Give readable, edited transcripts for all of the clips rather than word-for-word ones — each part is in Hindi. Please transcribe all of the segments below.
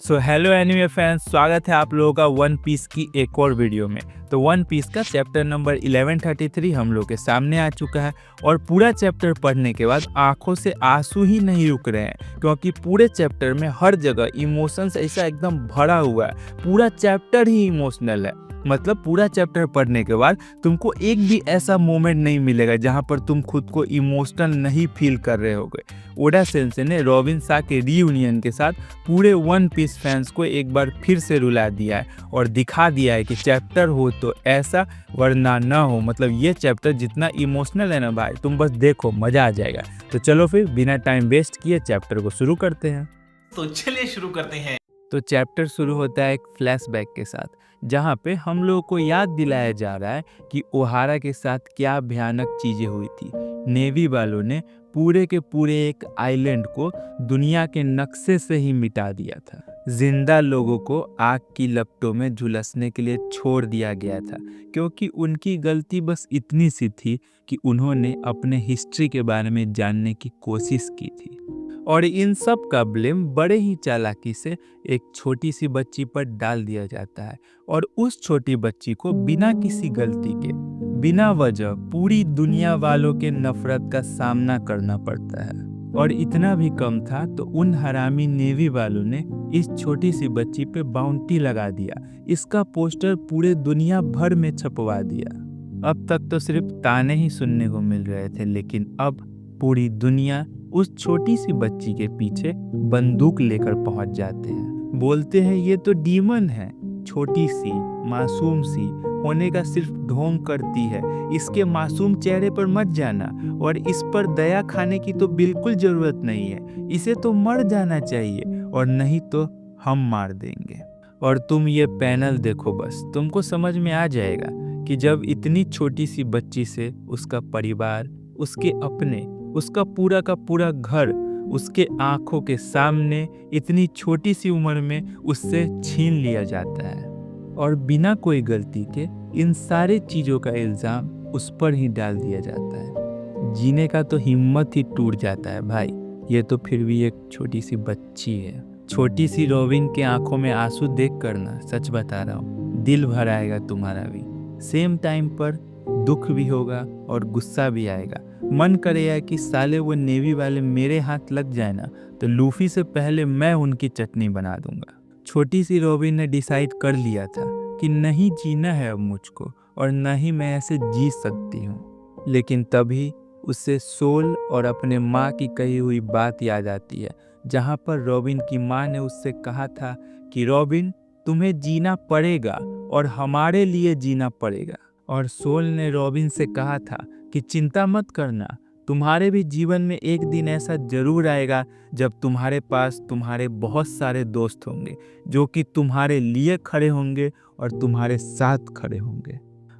सो हेलो एनीमे फैंस, स्वागत है आप लोगों का वन पीस की एक और वीडियो में। तो वन पीस का चैप्टर नंबर 1133 हम लोग के सामने आ चुका है और पूरा चैप्टर पढ़ने के बाद आंखों से आंसू ही नहीं रुक रहे हैं, क्योंकि पूरे चैप्टर में हर जगह इमोशंस ऐसा एकदम भरा हुआ है। पूरा चैप्टर ही इमोशनल है। मतलब पूरा चैप्टर पढ़ने के बाद तुमको एक भी ऐसा मोमेंट नहीं मिलेगा जहां पर तुम खुद को इमोशनल नहीं फील कर रहे होगे। ओडा सेंसे ने रॉबिन शा के रीयूनियन के साथ पूरे वन पीस फैंस को एक बार फिर से रुला दिया है और दिखा दिया है कि चैप्टर हो तो ऐसा, वरना ना हो। मतलब ये चैप्टर जितना इमोशनल है ना भाई, तुम बस देखो, मजा आ जाएगा। तो चलो फिर बिना टाइम वेस्ट किए चैप्टर को शुरू करते हैं। तो चलिए शुरू करते हैं। तो चैप्टर शुरू होता है एक फ्लैशबैक के साथ, जहाँ पे हम लोगों को याद दिलाया जा रहा है कि ओहारा के साथ क्या भयानक चीजें हुई थी। नेवी वालों ने पूरे के पूरे एक आइलैंड को दुनिया के नक्शे से ही मिटा दिया था। जिंदा लोगों को आग की लपटों में झुलसने के लिए छोड़ दिया गया था, क्योंकि उनकी गलती बस इतनी सी थी कि उन्होंने अपने हिस्ट्री के बारे में जानने की कोशिश की थी। और इन सब का ब्लेम बड़े ही चालाकी से एक छोटी सी बच्ची पर डाल दिया जाता है, और उस छोटी बच्ची को बिना किसी गलती के, बिना वजह पूरी दुनिया वालों के नफरत का सामना करना पड़ता है। और इतना भी कम था तो उन हरामी नेवी वालों ने इस छोटी सी बच्ची पे बाउंटी लगा दिया, इसका पोस्टर पूरे दुनिया भर में छपवा दिया। अब तक तो सिर्फ ताने ही सुनने को मिल रहे थे, लेकिन अब पूरी दुनिया उस छोटी सी बच्ची के पीछे बंदूक लेकर पहुंच जाते हैं। बोलते हैं ये तो डीमन है, छोटी सी मासूम सी होने का सिर्फ ढोंग करती है, इसके मासूम चेहरे पर मत जाना और इस पर दया खाने की तो बिल्कुल जरूरत नहीं है, इसे तो मर जाना चाहिए और नहीं तो हम मार देंगे। और तुम ये पैनल देखो, बस तुमको समझ में आ जाएगा कि जब इतनी छोटी सी बच्ची से उसका परिवार, उसके अपने, उसका पूरा का पूरा घर उसके आंखों के सामने इतनी छोटी सी उम्र में उससे छीन लिया जाता है, और बिना कोई गलती के इन सारे चीज़ों का इल्ज़ाम उस पर ही डाल दिया जाता है। जीने का तो हिम्मत ही टूट जाता है भाई। ये तो फिर भी एक छोटी सी बच्ची है। छोटी सी रॉबिन के आंखों में आंसू देख कर ना, सच बता रहा हूँ, दिल भर आएगा तुम्हारा भी। सेम टाइम पर दुख भी होगा और गुस्सा भी आएगा। मन करेगा कि साले वो नेवी वाले मेरे हाथ लग जाए ना, तो लूफी से पहले मैं उनकी चटनी बना दूंगा। छोटी सी रॉबिन ने डिसाइड कर लिया था कि नहीं जीना है अब मुझको, और न ही मैं ऐसे जी सकती हूँ। लेकिन तभी उसे सोल और अपने माँ की कही हुई बात याद आती है, जहाँ पर रॉबिन की माँ ने उससे कहा था कि रॉबिन, तुम्हें जीना पड़ेगा और हमारे लिए जीना पड़ेगा। और सोल ने रॉबिन से कहा था कि चिंता मत करना, तुम्हारे भी जीवन में एक दिन ऐसा जरूर आएगा जब तुम्हारे पास तुम्हारे बहुत सारे दोस्त होंगे, जो कि तुम्हारे लिए खड़े होंगे और तुम्हारे साथ खड़े होंगे,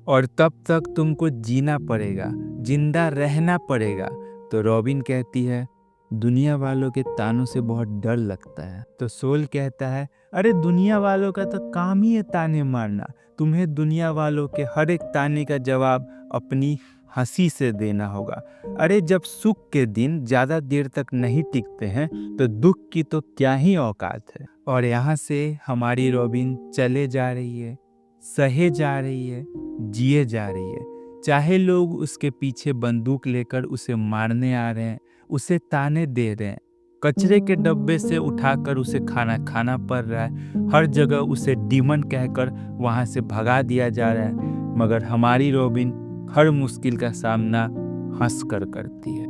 और तब तक तुमको जीना पड़ेगा, जिंदा रहना पड़ेगा। तो रॉबिन कहती है, दुनिया वालों के तानों से बहुत डर लगता है। तो सोल कहता है, अरे दुनिया वालों का तो काम ही है ताने मारना, तुम्हें दुनिया वालों के हर एक ताने का जवाब अपनी हंसी से देना होगा। अरे जब सुख के दिन ज़्यादा देर तक नहीं टिकते हैं तो दुख की तो क्या ही औकात है। और यहाँ से हमारी रॉबिन चले जा रही है, सहे जा रही है, जिए जा रही है। चाहे लोग उसके पीछे बंदूक लेकर उसे मारने आ रहे हैं, उसे ताने दे रहे हैं, कचरे के डब्बे से उठाकर उसे खाना खाना पड़ रहा है, हर जगह उसे डीमन कहकर वहाँ से भगा दिया जा रहा है, मगर हमारी रॉबिन हर मुश्किल का सामना हंस कर करती है।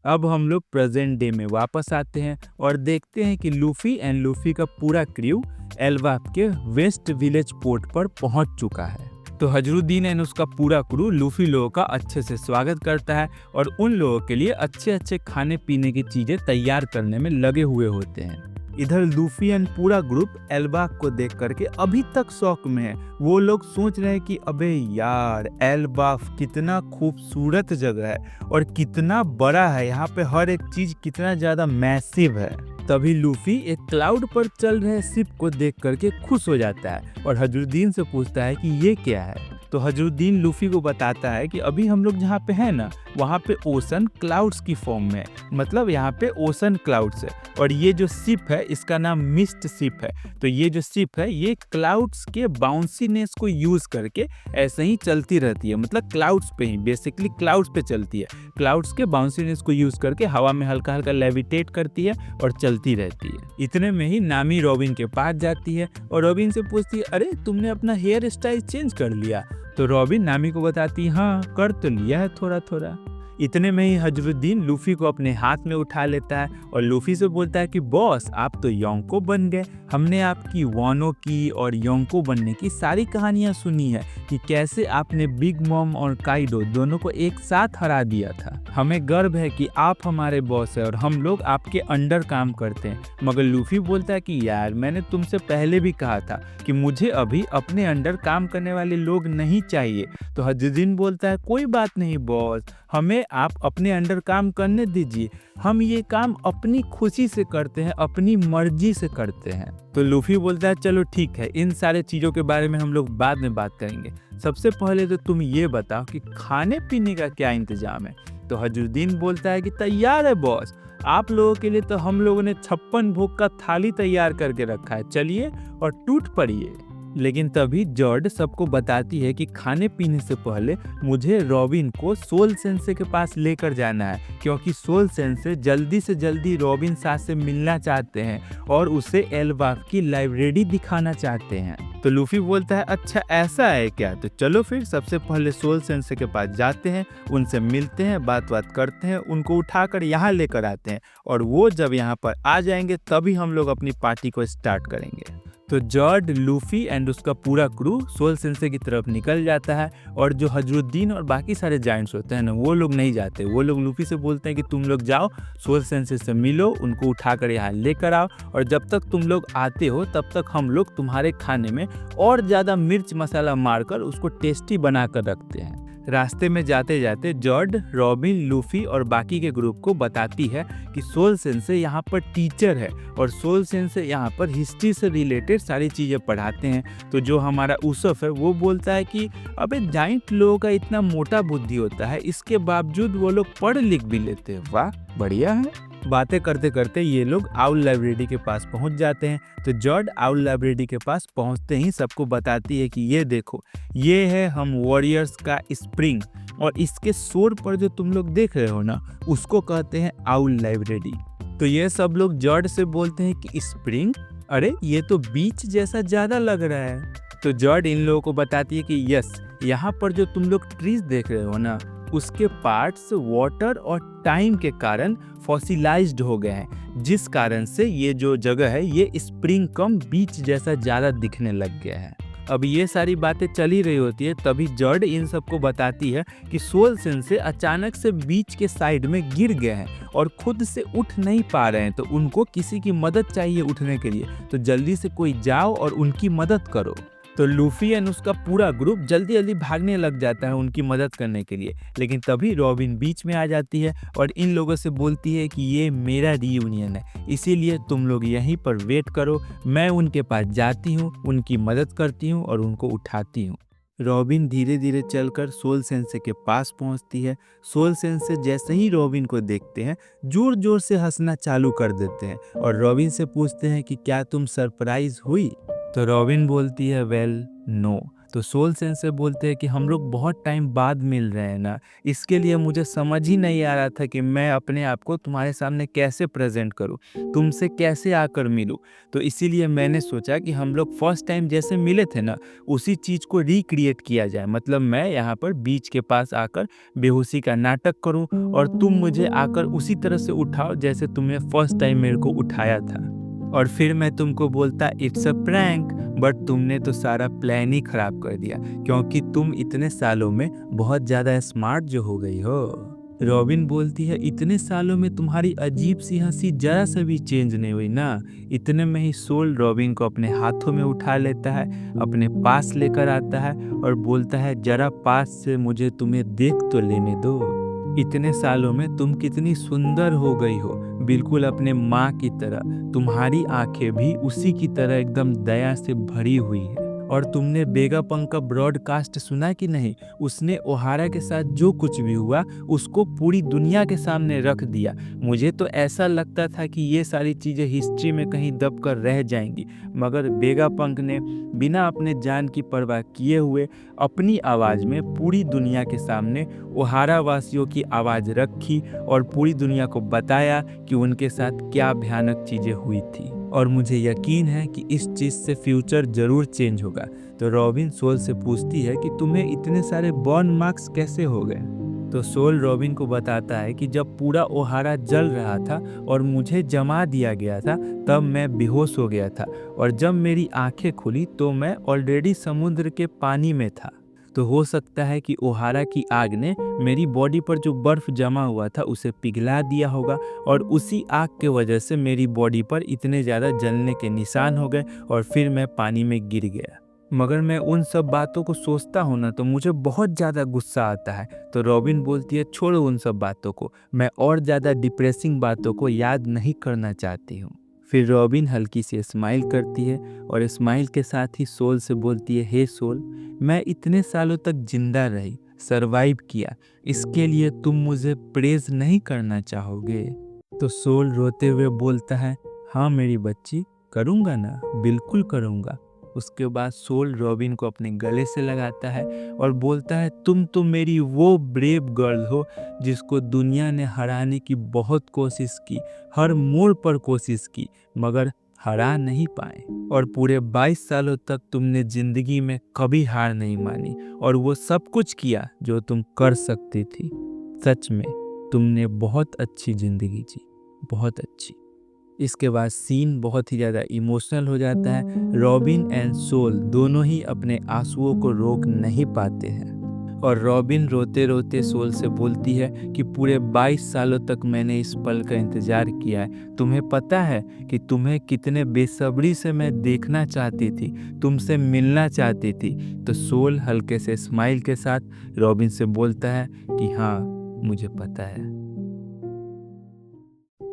अब हम लोग प्रेजेंट डे में वापस आते हैं और देखते हैं कि लूफी एंड लूफी का पूरा क्रू एल्बाफ के वेस्ट विलेज पोर्ट पर पहुंच चुका है। तो हजरुद्दीन एंड उसका पूरा क्रू लूफी लोगों का अच्छे से स्वागत करता है और उन लोगों के लिए अच्छे अच्छे खाने पीने की चीजें तैयार करने में लगे हुए होते हैं। इधर लूफी एंड पूरा ग्रुप एल्बाफ को देख करके अभी तक शौक में है। वो लोग सोच रहे हैं कि अबे यार, एल्बाफ कितना खूबसूरत जगह है और कितना बड़ा है, यहाँ पे हर एक चीज कितना ज्यादा मैसिव है। तभी लूफी एक क्लाउड पर चल रहे शिप को देख करके खुश हो जाता है और हजरुद्दीन से पूछता है कि ये क्या है। तो हजरुद्दीन लूफी को बताता है कि अभी हम लोग जहाँ पे हैं ना, वहाँ पे ओशन क्लाउड्स की फॉर्म में है, मतलब यहाँ पे ओशन क्लाउड्स है। और ये जो शिप है इसका नाम मिस्ट शिप है। तो ये जो शिप है ये क्लाउड्स के बाउंसीनेस को यूज करके ऐसे ही चलती रहती है, मतलब क्लाउड्स पे ही, बेसिकली क्लाउड्स पे चलती है। क्लाउड्स के बाउंसीनेस को यूज करके हवा में हल्का हल्का लेविटेट करती है और चलती रहती है। इतने में ही नामी रॉबिन के पास जाती है और रॉबिन से पूछती है, अरे तुमने अपना हेयर स्टाइल चेंज कर लिया? तो रॉबिन नामी को बताती है, हाँ कर तो लिया है थोड़ा थोड़ा। इतने में ही हजरुद्दीन लूफी को अपने हाथ में उठा लेता है और लूफी से बोलता है कि बॉस आप तो योंको बन गए। हमने आपकी वानो की और योंको बनने की सारी कहानियां सुनी है कि कैसे आपने बिग मॉम और काइडो दोनों को एक साथ हरा दिया था। हमें गर्व है कि आप हमारे बॉस है और हम लोग आपके अंडर काम करते हैं। मगर लूफी बोलता है कि यार मैंने तुमसे पहले भी कहा था कि मुझे अभी अपने अंडर काम करने वाले लोग नहीं चाहिए। तो हजरुद्दीन बोलता है कोई बात नहीं बॉस, हमें आप अपने अंडर काम करने दीजिए, हम ये काम अपनी खुशी से करते हैं, अपनी मर्जी से करते हैं। तो लूफी बोलता है चलो ठीक है, इन सारे चीज़ों के बारे में हम लोग बाद में बात करेंगे, सबसे पहले तो तुम ये बताओ कि खाने पीने का क्या इंतजाम है। तो हजरुद्दीन बोलता है कि तैयार है बॉस, आप लोगों के लिए तो हम लोगों ने 56 भोग का थाली तैयार करके रखा है, चलिए और टूट पड़िए। लेकिन तभी जॉर्ड सबको बताती है कि खाने पीने से पहले मुझे रॉबिन को सोल सेंसे के पास लेकर जाना है, क्योंकि सोल सेंसे जल्दी से जल्दी रॉबिन साथ से मिलना चाहते हैं और उसे एल्बाफ की लाइब्रेरी दिखाना चाहते हैं। तो लूफी बोलता है अच्छा ऐसा है क्या, तो चलो फिर सबसे पहले सोल सेंसे के पास जाते हैं, उनसे मिलते हैं, बात करते हैं, उनको उठाकर यहाँ लेकर आते हैं और वो जब यहाँ पर आ जाएंगे तभी हम लोग अपनी पार्टी को स्टार्ट करेंगे। तो जॉर्ड, लूफी एंड उसका पूरा क्रू सोल सेंसे की तरफ निकल जाता है और जो हजरुद्दीन और बाकी सारे जायंट्स होते हैं ना, वो लोग नहीं जाते। वो लोग लूफी से बोलते हैं कि तुम लोग जाओ सोल सेंसे से मिलो, उनको उठाकर यहाँ लेकर आओ और जब तक तुम लोग आते हो तब तक हम लोग तुम्हारे खाने में और ज़्यादा मिर्च मसाला मारकर उसको टेस्टी बनाकर रखते हैं। रास्ते में जाते जाते जॉर्ड, रॉबिन, लूफी और बाकी के ग्रुप को बताती है कि सोल सेंसे यहाँ पर टीचर है और सोल सेंसे यहाँ पर हिस्ट्री से रिलेटेड सारी चीज़ें पढ़ाते हैं। तो जो हमारा ऊसफ है वो बोलता है कि अबे जाइंट लोगों का इतना मोटा बुद्धि होता है, इसके बावजूद वो लोग पढ़ लिख भी लेते हैं, वाह बढ़िया है। बातें करते करते ये लोग आउल लाइब्रेरी के पास पहुंच जाते हैं। तो जॉर्ड आउल लाइब्रेरी के पास पहुंचते ही सबको बताती है कि ये देखो, ये है हम वॉरियर्स का स्प्रिंग और इसके शोर पर जो तुम लोग देख रहे हो ना, उसको कहते हैं आउल लाइब्रेरी। तो ये सब लोग जॉर्ड से बोलते हैं कि स्प्रिंग, अरे ये तो बीच जैसा ज़्यादा लग रहा है। तो जॉर्ड इन लोगों को बताती है कि यस, यहाँ पर जो तुम लोग ट्रीज देख रहे हो ना, उसके पार्ट्स वाटर और टाइम के कारण फॉसिलाइज्ड हो गए हैं, जिस कारण से ये जो जगह है ये स्प्रिंग कम बीच जैसा ज़्यादा दिखने लग गया है। अब ये सारी बातें चल ही रही होती है, तभी जॉर्ड इन सबको बताती है कि सोल सेंसे अचानक से बीच के साइड में गिर गए हैं और खुद से उठ नहीं पा रहे हैं, तो उनको किसी की मदद चाहिए उठने के लिए, तो जल्दी से कोई जाओ और उनकी मदद करो। तो लूफी एंड उसका पूरा ग्रुप जल्दी जल्दी भागने लग जाता है उनकी मदद करने के लिए, लेकिन तभी रॉबिन बीच में आ जाती है और इन लोगों से बोलती है कि ये मेरा रियूनियन है, इसीलिए तुम लोग यहीं पर वेट करो, मैं उनके पास जाती हूँ, उनकी मदद करती हूँ और उनको उठाती हूँ। रॉबिन धीरे धीरे चलकर सोल सेंसे के पास पहुंचती है। सोल सेंसे जैसे ही रॉबिन को देखते हैं जोर जोर से हंसना चालू कर देते हैं और रॉबिन से पूछते हैं कि क्या तुम सरप्राइज हुई। तो रॉबिन बोलती है वेल नो। तो सोल सेंसे बोलते हैं कि हम लोग बहुत टाइम बाद मिल रहे हैं ना, इसके लिए मुझे समझ ही नहीं आ रहा था कि मैं अपने आप को तुम्हारे सामने कैसे प्रेजेंट करूं, तुमसे कैसे आकर मिलूं। तो इसीलिए मैंने सोचा कि हम लोग फर्स्ट टाइम जैसे मिले थे ना, उसी चीज़ को रिक्रिएट किया जाए, मतलब मैं यहाँ पर बीच के पास आकर बेहोशी का नाटक करूँ और तुम मुझे आकर उसी तरह से उठाओ जैसे तुमने फर्स्ट टाइम मेरे को उठाया था, और फिर मैं तुमको बोलता इट्स अ प्रैंक, बट तुमने तो सारा प्लान ही खराब कर दिया, क्योंकि तुम इतने सालों में बहुत ज़्यादा स्मार्ट जो हो गई हो। रॉबिन बोलती है इतने सालों में तुम्हारी अजीब सी हंसी जरा सा भी चेंज नहीं हुई ना। इतने में ही सोल रॉबिन को अपने हाथों में उठा लेता है, अपने पास लेकर आता है और बोलता है जरा पास से मुझे तुम्हें देख तो लेने दो। इतने सालों में तुम कितनी सुंदर हो गई हो, बिल्कुल अपने माँ की तरह। तुम्हारी आंखें भी उसी की तरह एकदम दया से भरी हुई है और तुमने वेगापंक का ब्रॉडकास्ट सुना कि नहीं? उसने ओहारा के साथ जो कुछ भी हुआ उसको पूरी दुनिया के सामने रख दिया। मुझे तो ऐसा लगता था कि ये सारी चीज़ें हिस्ट्री में कहीं दब कर रह जाएंगी, मगर वेगापंक ने बिना अपने जान की परवाह किए हुए अपनी आवाज़ में पूरी दुनिया के सामने ओहारा वासियों की आवाज़ रखी और पूरी दुनिया को बताया कि उनके साथ क्या भयानक चीज़ें हुई थी। और मुझे यकीन है कि इस चीज़ से फ्यूचर ज़रूर चेंज होगा। तो रॉबिन सोल से पूछती है कि तुम्हें इतने सारे बर्न मार्क्स कैसे हो गए? तो सोल रॉबिन को बताता है कि जब पूरा ओहारा जल रहा था और मुझे जमा दिया गया था तब मैं बेहोश हो गया था, और जब मेरी आंखें खुली तो मैं ऑलरेडी समुद्र के पानी में था। तो हो सकता है कि ओहारा की आग ने मेरी बॉडी पर जो बर्फ जमा हुआ था उसे पिघला दिया होगा, और उसी आग के वजह से मेरी बॉडी पर इतने ज़्यादा जलने के निशान हो गए और फिर मैं पानी में गिर गया। मगर मैं उन सब बातों को सोचता हूँ ना तो मुझे बहुत ज़्यादा गुस्सा आता है। तो रॉबिन बोलती है छोड़ो उन सब बातों को, मैं और ज़्यादा डिप्रेसिंग बातों को याद नहीं करना चाहती हूँ। फिर रॉबिन हल्की सी स्माइल करती है और स्माइल के साथ ही सोल से बोलती है, हे सोल, मैं इतने सालों तक जिंदा रही, सरवाइव किया, इसके लिए तुम मुझे प्रेज नहीं करना चाहोगे? तो सोल रोते हुए बोलता है, हाँ मेरी बच्ची, करूँगा ना, बिल्कुल करूँगा। उसके बाद सोल रॉबिन को अपने गले से लगाता है और बोलता है, तुम तो मेरी वो ब्रेव गर्ल हो जिसको दुनिया ने हराने की बहुत कोशिश की, हर मोड़ पर कोशिश की, मगर हरा नहीं पाए। और पूरे 22 सालों तक तुमने जिंदगी में कभी हार नहीं मानी और वो सब कुछ किया जो तुम कर सकती थी। सच में तुमने बहुत अच्छी जिंदगी जी, बहुत अच्छी। इसके बाद सीन बहुत ही ज़्यादा इमोशनल हो जाता है। रॉबिन एंड सोल दोनों ही अपने आंसुओं को रोक नहीं पाते हैं और रॉबिन रोते रोते सोल से बोलती है कि पूरे 22 सालों तक मैंने इस पल का इंतज़ार किया है। तुम्हें पता है कि तुम्हें कितने बेसब्री से मैं देखना चाहती थी, तुमसे मिलना चाहती थी। तो सोल हल्के से स्माइल के साथ रॉबिन से बोलता है कि हाँ, मुझे पता है।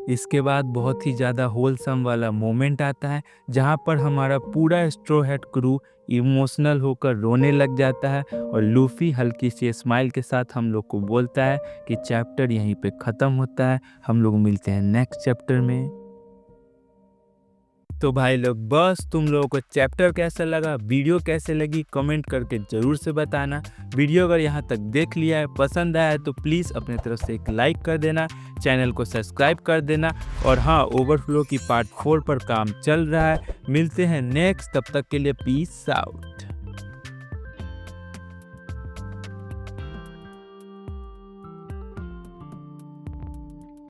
इसके बाद बहुत ही ज़्यादा होलसम वाला मोमेंट आता है जहाँ पर हमारा पूरा स्ट्रॉ हैट क्रू इमोशनल होकर रोने लग जाता है और लूफी हल्की सी स्माइल के साथ हम लोग को बोलता है कि चैप्टर यहीं पे ख़त्म होता है, हम लोग मिलते हैं नेक्स्ट चैप्टर में। तो भाई लोग, बस तुम लोगों को चैप्टर कैसा लगा, वीडियो कैसे लगी, कमेंट करके ज़रूर से बताना। वीडियो अगर यहाँ तक देख लिया है, पसंद आया है तो प्लीज़ अपने तरफ से एक लाइक कर देना, चैनल को सब्सक्राइब कर देना। और हाँ, ओवरफ्लो की पार्ट 4 पर काम चल रहा है। मिलते हैं नेक्स्ट, तब तक के लिए पीस आउट।